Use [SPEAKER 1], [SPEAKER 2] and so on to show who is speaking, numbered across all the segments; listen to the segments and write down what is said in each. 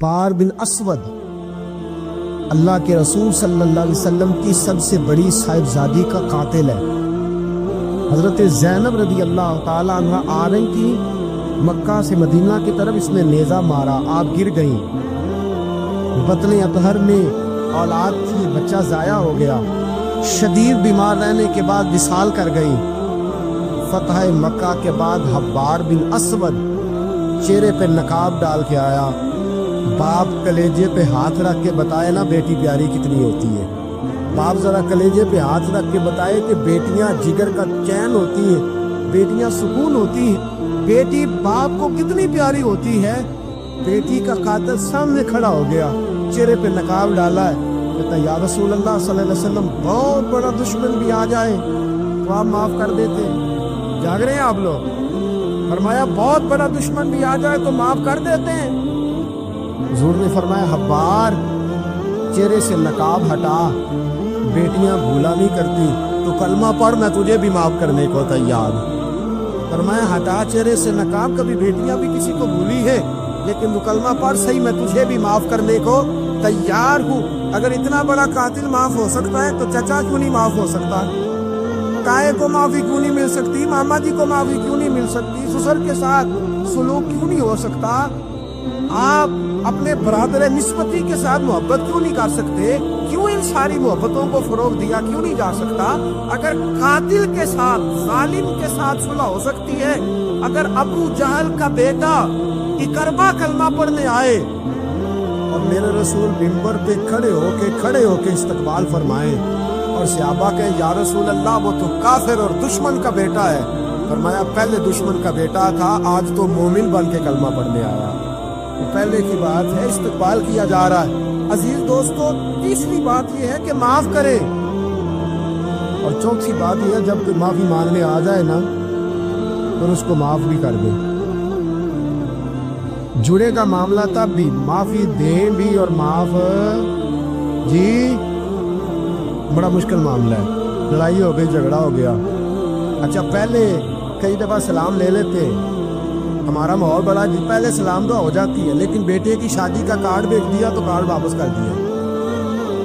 [SPEAKER 1] حبار بن اسود اللہ کے رسول صلی اللہ علیہ وسلم کی سب سے بڑی صاحبزادی کا قاتل ہے۔ حضرت زینب رضی اللہ تعالیٰ عنہ آ رہی تھی مکہ سے مدینہ کی طرف، اس نے نیزہ مارا، آپ گر گئیں۔ بطن اطہر میں اولاد تھی، بچہ ضائع ہو گیا، شدید بیمار رہنے کے بعد وصال کر گئی۔ فتح مکہ کے بعد حبار بن اسود چہرے پہ نقاب ڈال کے آیا، باپ کلیجے پہ ہاتھ رکھ کے بتائے نا بیٹی پیاری کتنی ہوتی ہے۔ باپ ذرا کلیجے پہ ہاتھ رکھ کے بتائے کہ بیٹیاں جگر کا چین ہوتی ہیں، بیٹیاں سکون ہوتی ہیں، بیٹی باپ کو کتنی پیاری ہوتی ہے۔ بیٹی کا قاتل سامنے کھڑا ہو گیا، چہرے پہ نقاب ڈالا ہے، کہتا یا رسول اللہ صلی اللہ علیہ وسلم بہت بڑا دشمن بھی آ جائے تو آپ معاف کر دیتے۔ جاگ رہے ہیں آپ لوگ؟ فرمایا بہت بڑا دشمن بھی آ جائے تو معاف کر دیتے ہیں۔ حضور نے فرمایا حبار چہرے سے نقاب ہٹا، بیٹیاں بھولا نہیں کرتی، تو کلمہ پڑھ میں تجھے بھی معاف کرنے کو تیار۔ فرمایا ہٹا چہرے سے نقاب، کبھی بیٹیاں بھی کسی کو بھولی ہے لیکن تو کلمہ پڑھ صحیح، میں تجھے بھی معاف کرنے کو تیار ہوں۔ اگر اتنا بڑا قاتل معاف ہو سکتا ہے تو چچا کیوں نہیں معاف ہو سکتا؟ تائے کو معافی کیوں نہیں مل سکتی؟ ماما جی کو معافی کیوں نہیں مل سکتی؟ سسر کے ساتھ سلوک کیوں نہیں ہو سکتا؟ آپ اپنے برادر نسبتی کے ساتھ محبت کیوں نہیں کر سکتے؟ کیوں ان ساری محبتوں کو فروغ دیا کیوں نہیں جا سکتا؟ اگر قاتل کے ساتھ، ظالم کے ساتھ صلح ہو سکتی ہے، اگر ابو جہل کا بیٹا اکرما کلمہ پڑھنے آئے اور میرے رسول منبر پہ کھڑے ہو کے استقبال فرمائے اور صحابہ کہیں یا رسول اللہ وہ تو کافر اور دشمن کا بیٹا ہے، فرمایا پہلے دشمن کا بیٹا تھا، آج تو مومن بن کے کلمہ پڑھنے آیا۔ پہلے کی بات ہے، استقبال کیا جا رہا ہے۔ عزیز دوستو، تیسری بات یہ ہے کہ معاف کریں، اور چوتھی بات یہ ہے جب کوئی معافی مانگنے آ جائے نا تو اس کو معاف بھی کر دیں۔ جڑے کا معاملہ تب بھی معافی دیں بھی اور معاف جی بڑا مشکل معاملہ ہے۔ لڑائی ہو گئی، جھگڑا ہو گیا، اچھا پہلے کئی دفعہ سلام لے لیتے، ہمارا ماحول بڑا جی پہلے سلام دعا ہو جاتی ہے، لیکن بیٹے کی شادی کا کارڈ بھیج دیا تو کارڈ واپس کر دیا،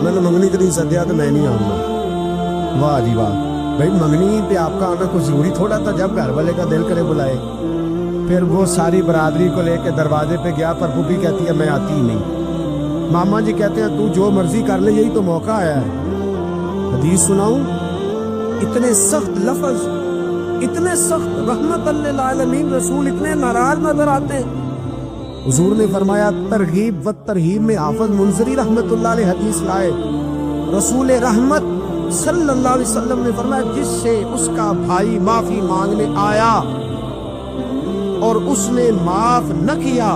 [SPEAKER 1] میں نے منگنی کے دن سدیا تو میں نہیں آؤں گا۔ واہ جی واہ، بھائی منگنی پہ آپ کا آنا کوئی ضروری تھوڑا تھا، جب گھر والے کا دل کرے بلائے۔ پھر وہ ساری برادری کو لے کے دروازے پہ گیا، پر پھوپھی کہتی ہے میں آتی ہی نہیں، ماما جی کہتے ہیں تو جو مرضی کر لے، یہی تو موقع آیا ہے۔ حدیث سناؤں، اتنے سخت لفظ، اتنے سخت، رحمت للعالمین رسول اتنے ناراض نظر آتے ہیں۔ حضور نے فرمایا ترغیب و ترہیب میں حافظ منذری رحمت اللہ علیہ حدیث لائے، رسول رحمت صلی اللہ علیہ وسلم نے فرمایا جس سے اس کا بھائی معافی مانگنے آیا اور اس نے معاف نہ کیا،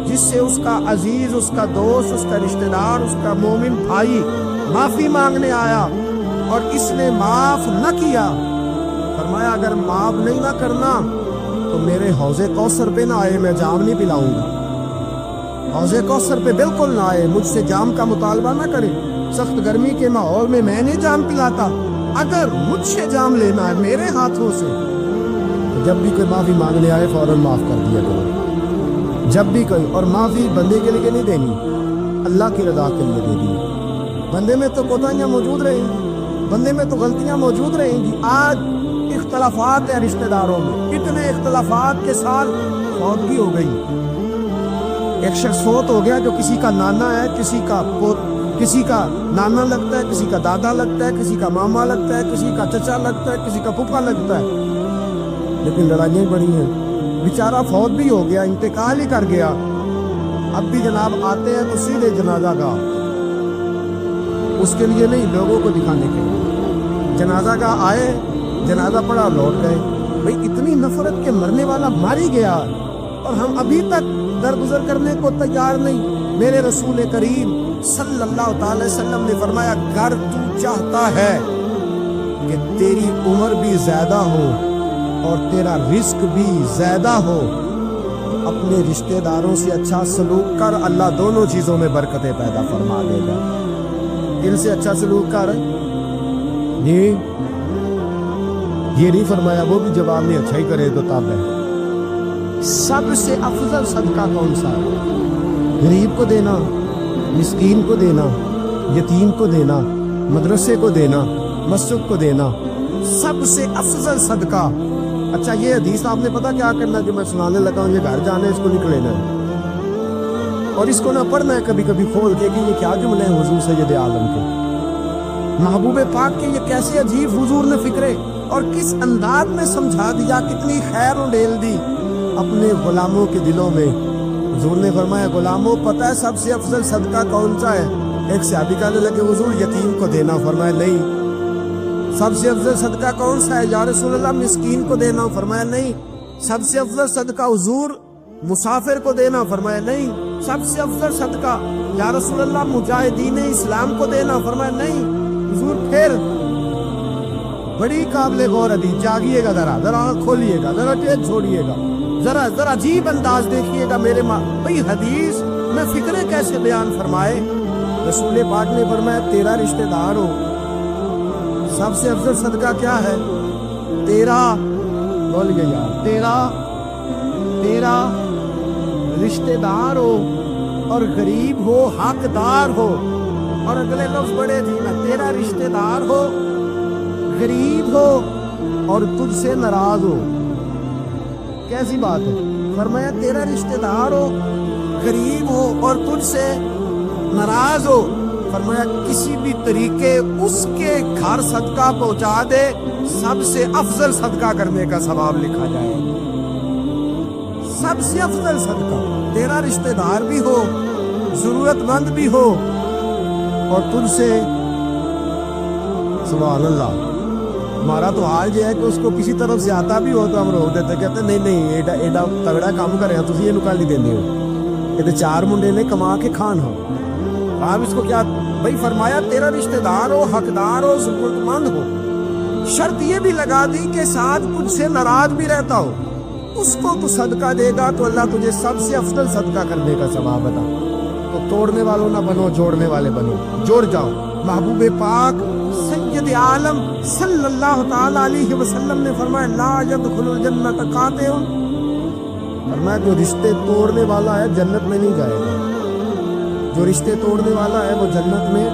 [SPEAKER 1] جس سے اس کا عزیز، اس کا دوست، اس کا رشتہ دار، اس کا مومن بھائی معافی مانگنے آیا اور اس نے معاف نہ کیا، فرمایا اگر معاف نہیں نہ کرنا تو میرے حوض کوثر پہ نہ آئے، میں جام نہیں پلاؤں گا۔ حوض کوثر پہ بالکل نہ آئے، مجھ سے جام کا مطالبہ نہ کرے، سخت گرمی کے ماحول میں میں نے جام پلاتا، اگر مجھ سے جام لینا ہے میرے ہاتھوں سے تو جب بھی کوئی معافی مانگنے آئے فوراً معاف کر دیا کرو، جب بھی کوئی، اور معافی بندے کے لیے نہیں دینی، اللہ کی رضا کے لیے دے دی۔ بندے میں تو کوتاہیاں موجود رہیں گی، بندے میں تو غلطیاں موجود رہیں گی۔ آج اختلافات ہیں رشتہ داروں میں، اتنے اختلافات کے ساتھ فوتگی ہو گئی، ایک شخص فوت ہو گیا جو کسی کا نانا ہے، کسی کا نانا لگتا ہے، کسی کا دادا لگتا ہے، کسی کا ماما لگتا ہے، کسی کا چچا لگتا ہے، کسی کا پھپھا لگتا ہے، لیکن لڑائیاں بڑی ہیں۔ بیچارہ فوت بھی ہو گیا، انتقال ہی کر گیا، اب بھی جناب آتے ہیں تو سیدھے جنازہ گاہ، اس کے لیے نہیں، لوگوں کو دکھانے کے لیے جنازہ گاہ آئے، جنازہ پڑا، لوٹ گئے۔ بھئی اتنی نفرت کے مرنے والا مار ہی گیا اور ہم ابھی تک درگزر کرنے کو تیار نہیں۔ میرے رسول کریم صلی اللہ تعالی وسلم نے فرمایا اگر تو چاہتا ہے کہ تیری عمر بھی زیادہ ہو اور تیرا رزق بھی زیادہ ہو تو اپنے رشتہ داروں سے اچھا سلوک کر، اللہ دونوں چیزوں میں برکتیں پیدا فرما دے گا۔ دل سے اچھا سلوک کر، یہ نہیں فرمایا وہ بھی جواب میں اچھا ہی کرے تو تب ہے۔ سب سے افضل صدقہ کون سا ہے؟ غریب کو دینا, مسکین کو دینا, یتیم کو دینا, مدرسے کو دینا, مسجد کو دینا, سب سے افضل صدقہ. اچھا یہ حدیث آپ نے پتا کیا کرنا جو میں سنانے لگا ہوں, یہ گھر جانا ہے, اس کو نہیں لینا ہے اور اس کو نہ پڑھنا ہے کبھی کبھی کھول کے کہ یہ کیا جملے ہیں حضور سید عالم کے, محبوب پاک کے, یہ کیسے عجیب حضور نے فکرے اور کس انداز میں سمجھا دیا, کتنی خیر و ڈیل دی اپنے غلاموں کے دلوں میں. حضور نے فرمایا غلاموں پتہ ہے سب سے افضل صدقہ کون سا ہے؟ ایک صحابی کہنے لگے حضور یتیم کو دینا. فرمایا نہیں. سب سے افضل صدقہ کون سا ہے؟ یا رسول اللہ مسکین کو دینا. فرمایا نہیں. سب سے افضل صدقہ حضور مسافر کو دینا. فرمایا نہیں. سب سے افضل صدقہ یا رسول اللہ مجاہدین اسلام کو دینا. فرمایا نہیں. حضور پھر بڑی قابل غور حدیث, جاگیے گا ذرا آنکھ کھولیے گا, ذرا ٹیک چھوڑیے گا, ذرا عجیب انداز دیکھیے گا میرے ماں بھئی حدیث میں فکرے کیسے بیان فرمائے. رسول پاک نے فرمایا تیرا رشتہ دار ہو, سب سے افضل صدقہ کیا ہے؟ تیرا, بول گیا یار, تیرا رشتہ دار ہو اور غریب ہو, حقدار ہو. اور اگلے لفظ بڑے عجیب ہیں, تیرا رشتہ دار ہو, غریب ہو اور تجھ سے ناراض ہو. کیسی بات ہے؟ فرمایا تیرا رشتہ دار ہو, غریب ہو اور تجھ سے ناراض ہو. فرمایا کسی بھی طریقے اس کے گھر صدقہ پہنچا دے, سب سے افضل صدقہ کرنے کا ثواب لکھا جائے. سب سے افضل صدقہ تیرا رشتہ دار بھی ہو, ضرورت مند بھی ہو اور تجھ سے, سبحان اللہ. ہمارا تو حال یہ ہے کہ اس کو کسی طرف سے آتا بھی ہو تو ہم روک دیتے, کہتے ہیں نہیں ایڈا تگڑا کام کرے ہیں تسی یہ نکال نہیں دیندے ہو, کہتے چار منڈے نے کما کے کھان ہو. آپ اس کو کیا بھائی فرمایا تیرا رشتہ دار ہو, حقدار ہو, ضرورت مند ہو. شرط یہ بھی لگا دی کہ ساتھ کچھ سے ناراض بھی رہتا ہو, اس کو تو صدقہ دے گا تو اللہ تجھے سب سے افضل صدقہ کرنے کا ثواب عطا. تو توڑنے والوں نہ بنو, جوڑنے والے بنو, جوڑ جاؤ. محبوب پاک سید عالم صلی اللہ تعالی علیہ وسلم نے فرمایا لا يدخل الجنت قاطع. فرمایا جو رشتے توڑنے والا ہے جنت میں نہیں جائے گا, جو رشتے توڑنے والا ہے وہ جنت میں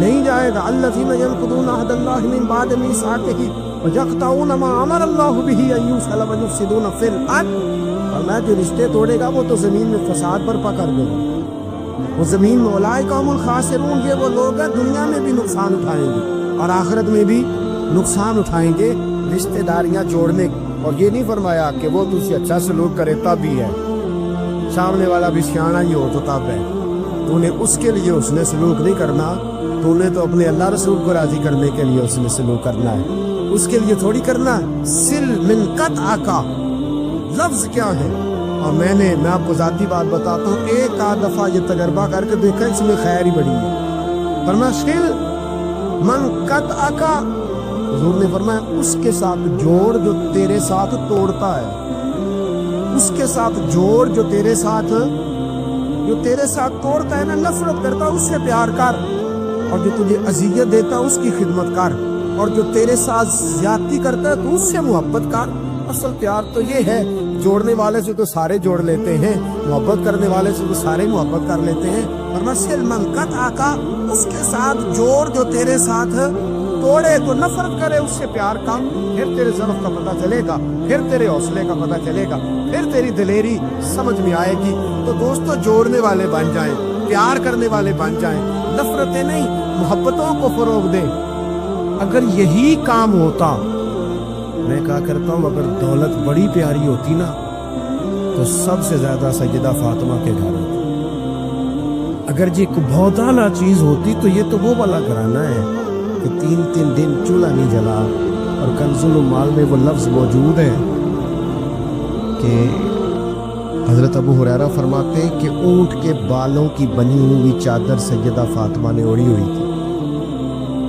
[SPEAKER 1] نہیں جائے گا. الذین ينقضون عہد اللہ من بعد میثاقہ ویقطعون ما امر اللہ بہ ان یوصل ویفسدون فی الارض. فرمایا جو رشتے توڑے گا وہ تو زمین میں فساد برپا کر دے گا. وہ زمین میں اولئک هم الخاسرون, یہ وہ لوگ ہیں دنیا میں بھی نقصان اٹھائیں گے اور آخرت میں بھی نقصان اٹھائیں گے رشتہ داریاں جوڑنے. اور یہ نہیں فرمایا کہ وہ تجھ سے اچھا سلوک کرے تب بھی ہے, سامنے والا بھی سیاںا ہی ہو تو تب ہے. تو نے اس کے لیے اس نے سلوک نہیں کرنا, تو نے تو اپنے اللہ رسول کو راضی کرنے کے لیے اس نے سلوک کرنا ہے, اس کے لیے تھوڑی کرنا ہے. سل من قطع کا لفظ کیا ہے؟ اور میں آپ کو ذاتی بات بتاتا ہوں, ایک آدھ دفعہ یہ تجربہ کر کے دیکھا, اس میں خیر ہی بڑی ہے. فرمایا سل من قطع کا, حضور نے فرمایا اس کے ساتھ جوڑ جو تیرے ساتھ توڑتا ہے, اس کے ساتھ جوڑ جو تیرے ساتھ توڑتا ہے نا, نفرت کرتا اس سے پیار کر, اور جو تجھے اذیت دیتا اس کی خدمت کر, اور جو تیرے ساتھ زیادتی کرتا ہے تو اس سے محبت کر. اصل پیار تو یہ ہے, جوڑنے والے سے تو سارے جوڑ لیتے ہیں, محبت کرنے والے سے تو سارے محبت کر لیتے ہیں. اور مسل من قطع کا, اس کے ساتھ جوڑ جو تیرے ساتھ توڑے تو نفرت کرے اس سے پیار کا. پھر تیرے ضرف کا پتہ چلے گا, پھر تیرے حوصلے کا پتہ چلے گا, پھر تیری دلیری سمجھ میں آئے گی. تو دوستو جوڑنے والے بن جائیں, پیار کرنے والے بن جائیں, نفرتیں نہیں محبتوں کو فروغ دیں. اگر یہی کام ہوتا, میں کہا کرتا ہوں اگر دولت بڑی پیاری ہوتی نا تو سب سے زیادہ سیدہ فاطمہ کے گھر ہوتی. اگر یہ بہت اعلیٰ چیز ہوتی تو یہ تو وہ والا گھرانہ ہے کہ 3 دن چولہا نہیں جلا. اور کنز المال میں وہ لفظ موجود ہے کہ حضرت ابو ہریرہ فرماتے ہیں کہ اونٹ کے بالوں کی بنی ہوئی چادر سیدہ فاطمہ نے اوڑھی ہوئی تھی.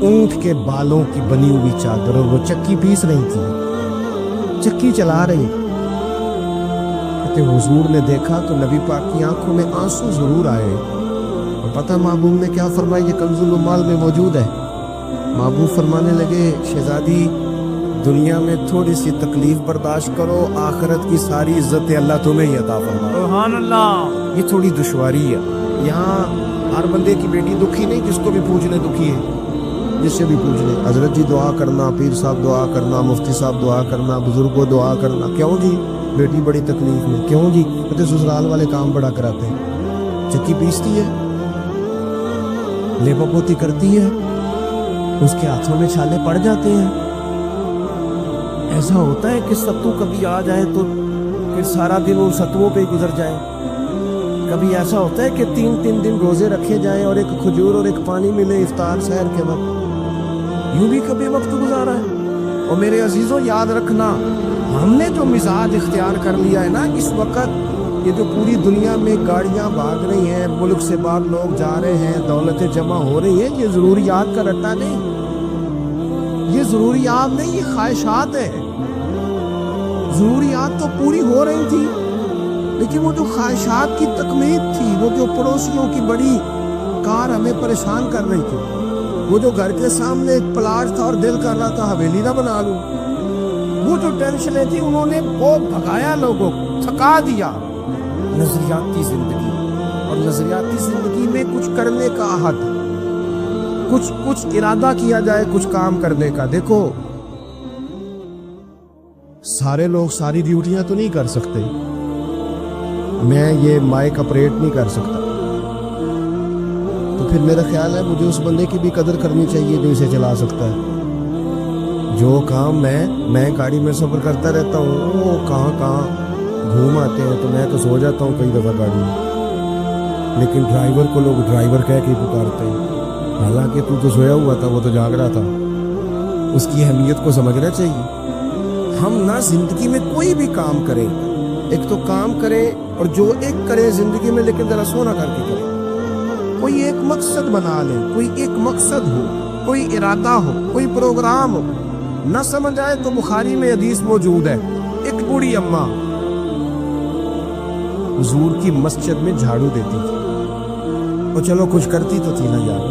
[SPEAKER 1] اونٹ کے بالوں کی بنی ہوئی چادر, اور وہ چکی پیس رہی تھی, چکی چلا رہی. حضور نے دیکھا تو نبی پاک کی آنکھوں میں آنسو ضرور آئے. اور پتہ محبوب نے کیا فرمایا, یہ کنز المال میں موجود ہے. محبوب فرمانے لگے شہزادی دنیا میں تھوڑی سی تکلیف برداشت کرو, آخرت کی ساری عزت اللہ تمہیں ہی عطا فرمائے. سبحان اللہ.
[SPEAKER 2] یہ تھوڑی دشواری ہے. یہاں ہر بندے کی بیٹی دکھی نہیں، جس کو بھی پوچھ لے دکھی ہے.
[SPEAKER 1] جس سے بھی پوچھ لے حضرت جی دعا کرنا، پیر صاحب دعا کرنا، مفتی صاحب دعا کرنا، بزرگ کو دعا کرنا. کیوں جی؟ بیٹی بڑی تکلیف میں. کیوں جی؟ کہتے سسرال والے کام بڑا کراتے ہیں. چکی پیستی ہے، لیپا پوتی کرتی ہے، اس کے ہاتھوں میں چھالے پڑ جاتے ہیں. ایسا ہوتا ہے کہ ستو کبھی آ جائے تو پھر سارا دن ان ستوؤں پہ ہی گزر جائے. کبھی ایسا ہوتا ہے کہ 3 دن روزے رکھے جائیں اور ایک کھجور اور ایک پانی ملے افطار سحر کے وقت. یوں بھی کبھی وقت گزارا ہے. اور میرے عزیزوں یاد رکھنا، ہم نے جو مزاج اختیار کر لیا ہے نا اس وقت، یہ جو پوری دنیا میں گاڑیاں بھاگ رہی ہیں، ملک سے باہر لوگ جا رہے ہیں، دولتیں جمع ہو رہی ہیں، یہ ضروریات کا رٹا نہیں، یہ ضروریات نہیں، یہ خواہشات ہے. ضروریات تو پوری ہو رہی تھی، لیکن وہ جو خواہشات کی تکمیل تھی، وہ جو پڑوسیوں کی بڑی کار ہمیں پریشان کر رہی تھی، وہ جو گھر کے سامنے ایک پلاٹ تھا اور دل کر رہا تھا حویلی نہ بنا لوں، وہ جو ٹینشنیں تھی انہوں نے وہ بھگایا، لوگوں کو تھکا دیا. نظریاتی زندگی، اور نظریاتی زندگی میں کچھ کرنے کا عہد، کچھ ارادہ کیا جائے کچھ کام کرنے کا. دیکھو سارے لوگ ساری ڈیوٹیاں تو نہیں کر سکتے. میں یہ مائک آپریٹ نہیں کر سکتا، تو پھر میرا خیال ہے مجھے اس بندے کی بھی قدر کرنی چاہیے جو اسے چلا سکتا ہے. جو کام میں گاڑی میں سفر کرتا رہتا ہوں، وہ کہاں گھوم آتے ہیں، تو میں تو سو جاتا ہوں کئی دفعہ گاڑی میں، لیکن ڈرائیور کو لوگ ڈرائیور کہہ کے پکارتے ہیں، حالانکہ تو سویا ہوا تھا، وہ تو جاگ رہا تھا. اس کی اہمیت کو سمجھنا چاہیے. ہم نہ زندگی میں کوئی بھی کام کریں، ایک تو کام کریں، اور جو ایک کرے زندگی میں لیکن ذرا سونا کر کے کریں. کوئی ایک مقصد بنا لیں، کوئی ایک مقصد ہو، کوئی ارادہ ہو، کوئی پروگرام ہو. نہ سمجھ آئے تو بخاری میں حدیث موجود ہے، ایک بوڑھی اماں حضور کی مسجد میں جھاڑو دیتی تھی، اور چلو کچھ کرتی تو تھی نہ یار.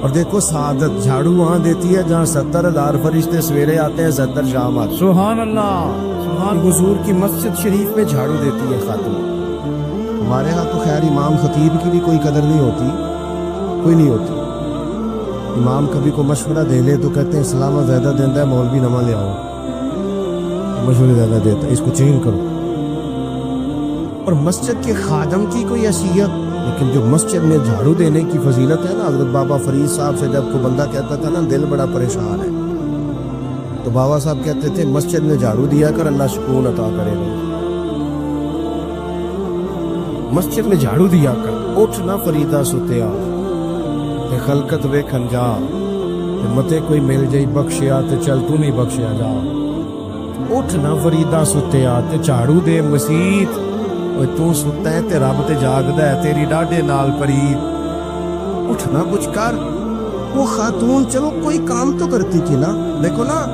[SPEAKER 1] اور دیکھو سعادت، جھاڑو وہاں دیتی ہے جہاں 70,000 فرشتے سویرے آتے ہیں، 70 شام آتے ہیں.
[SPEAKER 2] سبحان اللہ، سبحان.
[SPEAKER 1] حضور کی مسجد شریف میں جھاڑو دیتی ہے خاتون. ہمارے ہاں تو خیر امام خطیب کی بھی کوئی قدر نہیں ہوتی، کوئی نہیں ہوتی. امام کبھی کو مشورہ دے لے تو کہتے ہیں اسلام زیادہ دیتا ہے، مولوی نما لے آؤ، مشورے زیادہ دیتا ہے، اس کو چینج کرو. اور مسجد کے خادم کی کوئی حیثیت، لیکن جو مسجد میں جھاڑو دینے کی فضیلت ہے نا، حضرت بابا فرید صاحب سے جب کوئی بندہ کہتا تھا نا دل بڑا پریشان ہے، تو بابا صاحب کہتے تھے مسجد میں جھاڑو دیا کر، اللہ سکون عطا کرے گا. مسجد میں جھاڑو دیا کر. اٹھ نہ فریدا ستیا تے خلقت ویکھن جا، تے متے کوئی مل جائی بخشیا تے چل تو نہیں بخشیا جا. اٹھ نہ فریدا ستیا تے جھاڑو دے مسیت، اوے تو ستا ہے تے رب تے جاگدا ہے، تیری ڈاڈے نال پرید. اٹھ نہ کچھ کر. وہ خاتون چلو کوئی کام تو کرتی تھی نا. دیکھو نا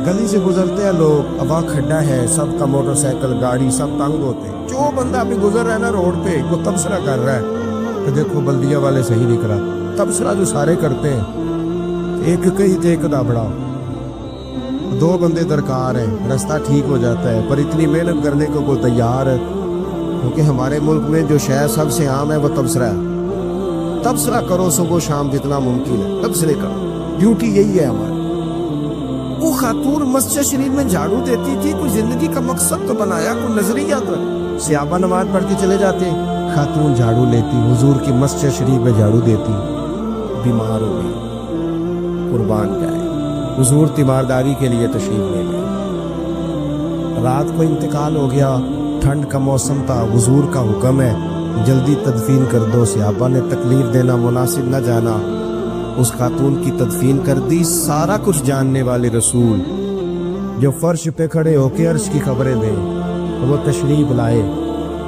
[SPEAKER 1] گلی سے گزرتے ہیں لوگ، اب کھڈا ہے، سب کا موٹر سائیکل گاڑی سب تنگ ہوتے ہیں. جو بندہ ابھی گزر رہا ہے نا روڈ پہ، وہ تبصرہ کر رہا ہے کہ دیکھو بلدیہ والے صحیح نہیں کرا. تبصرہ جو سارے کرتے ہیں، ایک کہیں تے ایک دا بڑا، 2 بندے درکار ہیں، رستہ ٹھیک ہو جاتا ہے. پر اتنی محنت کرنے کو کوئی تیار ہے، کیونکہ ہمارے ملک میں جو شے سب سے عام ہے وہ تبصرہ ہے. تبصرہ کرو صبح شام جتنا ممکن ہے، تبصرے کرو، ڈیوٹی یہی ہے ہماری. وہ خاتون مسجد شریف میں جھاڑو دیتی تھی، کوئی زندگی کا مقصد تو بنایا، کوئی نظریہ تو. صحابہ نماز پڑھ کے چلے جاتے، خاتون جھاڑو لیتی، حضور کی مسجد شریف میں جھاڑو دیتی. بیمار ہو گئی، قربان جائے، حضور تیمارداری کے لیے تشریف لے گئے. رات کو انتقال ہو گیا، ٹھنڈ کا موسم تھا، حضور کا حکم ہے جلدی تدفین کر دو. صحابہ نے تکلیف دینا مناسب نہ جانا، اس خاتون کی تدفین کر دی. سارا کچھ جاننے والے رسول جو فرش پہ کھڑے ہو کے عرش کی خبریں دیں، وہ تشریف لائے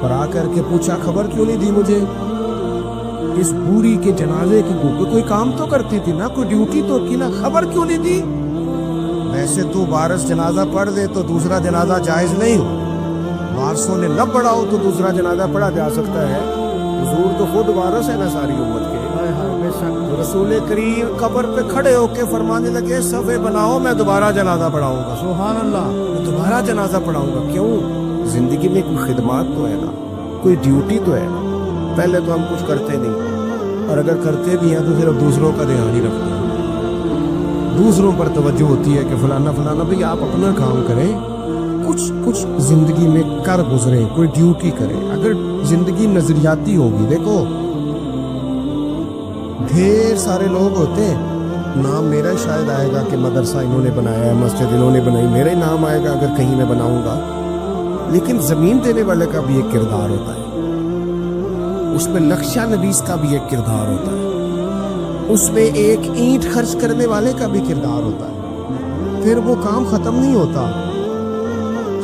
[SPEAKER 1] اور آ کر کے پوچھا خبر کیوں نہیں دی مجھے؟ اس بوڑھی کے جنازے کی کوئی کام تو کرتی تھی نا، کوئی ڈیوٹی تو کی نا، خبر کیوں نہیں دی؟ ویسے تو وارث جنازہ پڑھ دے تو دوسرا جنازہ جائز نہیں ہو، وارثوں نے نہ پڑھا ہو تو دوسرا جنازہ پڑھا جا سکتا ہے. حضور تو خود وارث ہے نا ساری امت کے. رسول کریم قبر پہ کھڑے ہو کے فرمانے لگے صفے بناؤ، میں دوبارہ جنازہ پڑھاؤں گا.
[SPEAKER 2] سبحان اللہ.
[SPEAKER 1] میں دوبارہ جنازہ پڑھاؤں گا. کیوں؟ زندگی میں کوئی خدمات تو ہے نا.
[SPEAKER 2] کوئی ڈیوٹی تو ہے. پہلے تو ہم کچھ کرتے نہیں, اور اگر کرتے بھی ہیں تو صرف دوسروں کا دھیان ہی رکھتے ہیں. دوسروں پر توجہ ہوتی ہے کہ فلانا فلانا. بھئی آپ اپنا کام کریں, کچھ زندگی میں کر گزریں, کوئی ڈیوٹی کریں. اگر زندگی نظریاتی ہوگی, دیکھو ڈھیر سارے لوگ ہوتے ہیں, نام میرا ہی شاید آئے گا کہ مدرسہ انہوں نے بنایا ہے, مسجد انہوں نے بنائی, میرا ہی نام آئے گا اگر کہیں میں بناؤں گا. لیکن زمین دینے والے کا بھی ایک کردار ہوتا ہے, اس میں نقشہ نویس کا بھی ایک کردار ہوتا ہے, اس میں ایک اینٹ خرچ کرنے والے کا بھی کردار ہوتا ہے. پھر وہ کام ختم نہیں ہوتا.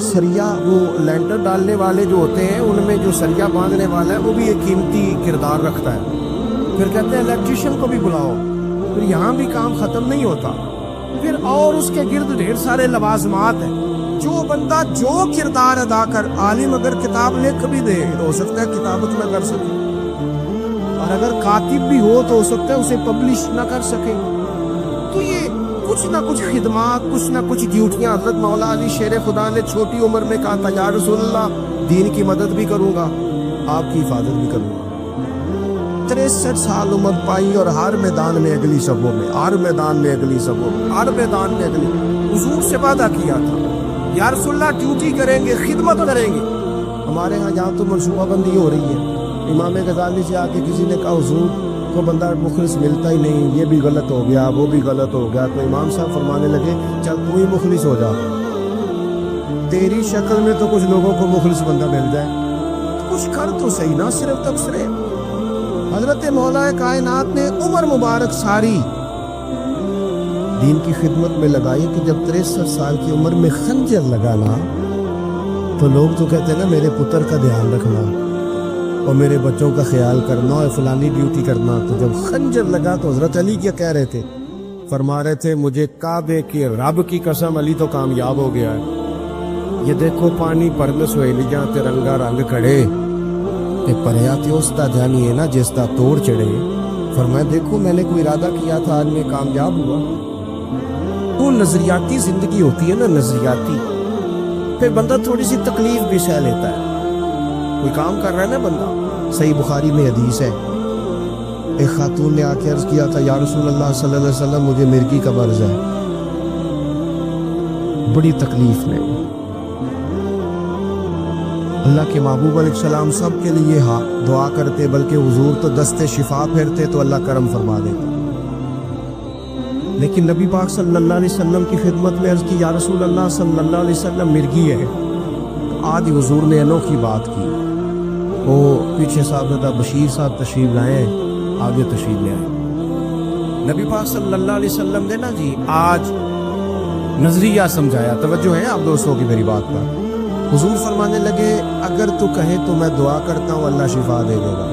[SPEAKER 2] سریا, وہ لینٹر ڈالنے والے جو ہوتے ہیں, ان میں جو سریا باندھنے والا ہے وہ بھی ایک قیمتی کردار رکھتا ہے. پھر کہتے ہیں الیکٹریشین کو بھی بلاؤ. پھر یہاں بھی کام ختم نہیں ہوتا. پھر اور اس کے گرد ڈھیر سارے لوازمات ہیں. جو بندہ جو کردار ادا کر, عالم اگر کتاب لکھ بھی دے تو ہو سکتا ہے کتابت نہ کر سکے, اور اگر کاتب بھی ہو تو ہو سکتا ہے اسے پبلش نہ کر سکے. تو یہ کچھ نہ کچھ خدمات, کچھ نہ کچھ ڈیوٹیاں. حضرت مولا علی شیر خدا نے چھوٹی عمر میں کہا تھا, یا رسول اللہ دین کی مدد بھی کروں گا, آپ کی حفاظت بھی کروں گا. 63 سال عمر پائی, اور ہر میدان میں اگلی صفوں میں, ہر میدان میں اگلی صفوں میں, ہر میدان میں اگلی. حضور سے وعدہ کیا تھا, یا رسول اللہ ڈیوٹی کریں گے, خدمت کریں گے. ہمارے ہاں یہاں تو منصوبہ بندی ہو رہی ہے. امام غزالی سے آ کے کسی نے کہا حضور کو بندہ مخلص ملتا ہی نہیں, یہ بھی غلط ہو گیا, وہ بھی غلط ہو گیا. تو امام صاحب فرمانے لگے, چل تو ہی مخلص ہو جا, تیری شکل میں تو کچھ لوگوں کو مخلص بندہ مل جائے, کچھ کر تو صحیح, نہ صرف تبصرے. حضرت مولا کائنات نے عمر مبارک ساری دین کی خدمت میں لگائی کہ جب 63 سال کی عمر میں خنجر لگانا, تو لوگ تو کہتے ہیں نا میرے پتر کا دھیان رکھنا اور میرے بچوں کا خیال کرنا اور فلانی ڈیوٹی کرنا. تو جب خنجر لگا تو حضرت علی کیا کہہ رہے تھے؟ فرما رہے تھے, مجھے کعبے کے رب کی قسم علی تو کامیاب ہو گیا ہے. یہ دیکھو پانی پرن سویلی جہاں ترنگا رنگ کھڑے کہ پریا تے اس دا جانی ہے نا جس دا توڑ چڑھے. فرمایا دیکھو میں نے کوئی ارادہ کیا تھا, آج میں کامیاب ہوا. تو نظریاتی زندگی ہوتی ہے نا, نظریاتی. پھر بندہ تھوڑی سی تکلیف بھی سہ لیتا ہے. کوئی کام کر رہا ہے نا بندہ. صحیح بخاری میں حدیث ہے, ایک خاتون نے آ کے عرض کیا تھا, یا رسول اللہ صلی اللہ علیہ وسلم مجھے مرغی کا مرض ہے, بڑی تکلیف میں. اللہ کے محبوب علیہ السلام سب کے لیے دعا کرتے, بلکہ حضور تو دستے شفا پھیرتے تو اللہ کرم فرما دیتا. لیکن نبی پاک صلی اللہ علیہ وسلم کی خدمت میں عرض کی, یا رسول اللہ صلی اللہ علیہ وسلم مرغی ہے. تو آج حضور نے انوکھی بات کی. وہ پیچھے صاحب بشیر صاحب تشریف لائے, آگے تشریف لے آئے. نبی پاک صلی اللہ علیہ وسلم نے نا جی آج نظریہ سمجھایا. توجہ ہے آپ دوستوں کی میری بات پر. حضور فرمانے لگے, اگر تو کہے تو میں دعا کرتا ہوں اللہ شفا دے دے گا,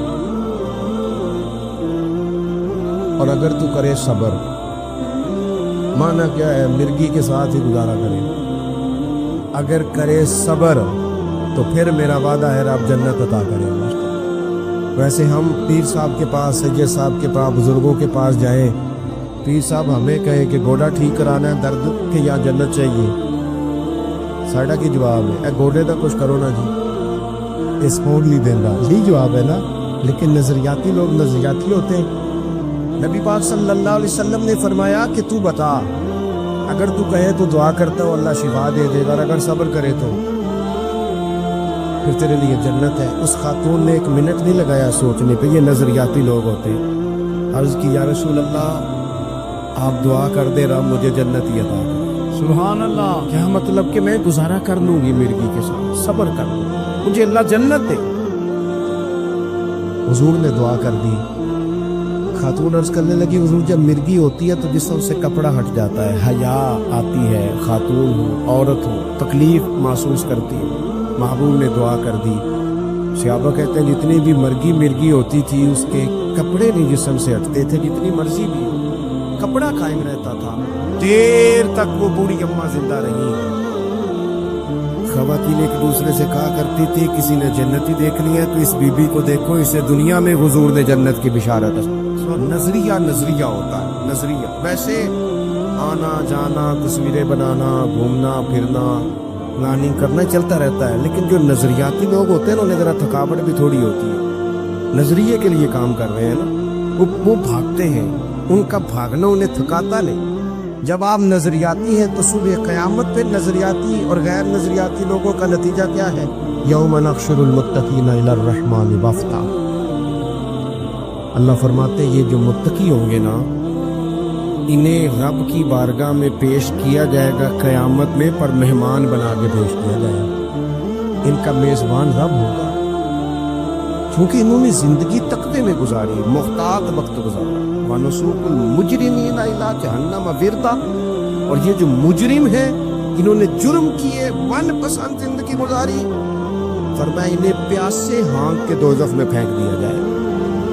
[SPEAKER 2] اور اگر تو کرے صبر. معنی کیا ہے؟ مرغی کے ساتھ ہی گزارا کرے. اگر کرے صبر تو پھر میرا وعدہ ہے رب جنت عطا کرے گا. ویسے ہم پیر صاحب کے پاس, سید صاحب کے پاس, بزرگوں کے پاس جائیں, پیر صاحب ہمیں کہیں کہ گوڑا ٹھیک کرانا ہے درد کے یا جنت چاہیے, ساڑا کی جواب ہے اے گوڑے دا کچھ کرو نا جی, اس موڈ نہیں دینا, یہی جواب ہے نا. لیکن نظریاتی لوگ نظریاتی ہوتے ہیں. نبی پاک صلی اللہ علیہ وسلم نے فرمایا کہ تو بتا, اگر تو کہے تو دعا کرتا ہوں اللہ شفا دے دے گا, اور اگر صبر کرے تو پھر تیرے لیے جنت ہے. اس خاتون نے 1 منٹ نہیں لگایا سوچنے پہ, یہ نظریاتی لوگ ہوتے ہیں. عرض کی, یا رسول اللہ آپ دعا کر دے رہا مجھے جنت ہی عطا کر. سبحان اللہ. کیا مطلب کہ میں گزارا کر لوں گی مرغی کے ساتھ, صبر کر لوں, مجھے اللہ جنت دے. حضور نے دعا کر دی. خاتون عرض کرنے لگی, حضور جب مرغی ہوتی ہے تو جسم سے کپڑا ہٹ جاتا ہے, حیا آتی ہے, خاتون ہو عورت ہو تکلیف محسوس کرتی ہے. محبوب نے دعا کر دی. صحابہ کہتے ہیں جتنی بھی مرغی ہوتی تھی اس کے کپڑے نہیں جسم سے ہٹتے تھے, جتنی مرضی بھی ہو کپڑا قائم رہتا تھا. دیر تک وہ بوڑھی اماں زندہ رہی. خواتین ایک دوسرے سے کہا کرتی تھی کسی نے جنتی دیکھ لی ہے تو اس بی بی کو دیکھو, اسے دنیا میں حضور نے جنت کی بشارت. نظریہ ہوتا ہے, نظریہ. ویسے آنا جانا, تصویریں بنانا, گھومنا پھرنا, پلاننگ کرنا چلتا رہتا ہے. لیکن جو نظریاتی لوگ ہوتے ہیں نا انہیں ذرا تھکاوٹ بھی تھوڑی ہوتی ہے. نظریے کے لیے کام کر رہے ہیں نا, وہ بھاگتے ہیں, ان کا بھاگنا انہیں تھکاتا نہیں. جب آپ نظریاتی ہیں تو صبح قیامت پہ نظریاتی اور غیر نظریاتی لوگوں کا نتیجہ کیا ہے؟ یوم نحشر المتقین الی الرحمن وفدا. اللہ فرماتے ہیں یہ جو متقی ہوں گے نا انہیں رب کی بارگاہ میں پیش کیا جائے گا قیامت میں, پر مہمان بنا کے پیش کیا جائے گا. ان کا میزبان رب ہوگا کیونکہ انہوں نے زندگی تقوی میں گزاری, محتاط وقت گزارا. وَنُسُوقُ الْمُجْرِمِينَ إِلَىٰ جَهَنَّمَ وِرْدًا. اور یہ جو مجرم ہیں انہوں نے جرم کیے, من پسند زندگی گزاری, فرمایا انہیں پیاس سے ہانک کے دوزخ میں پھینک دیا جائے.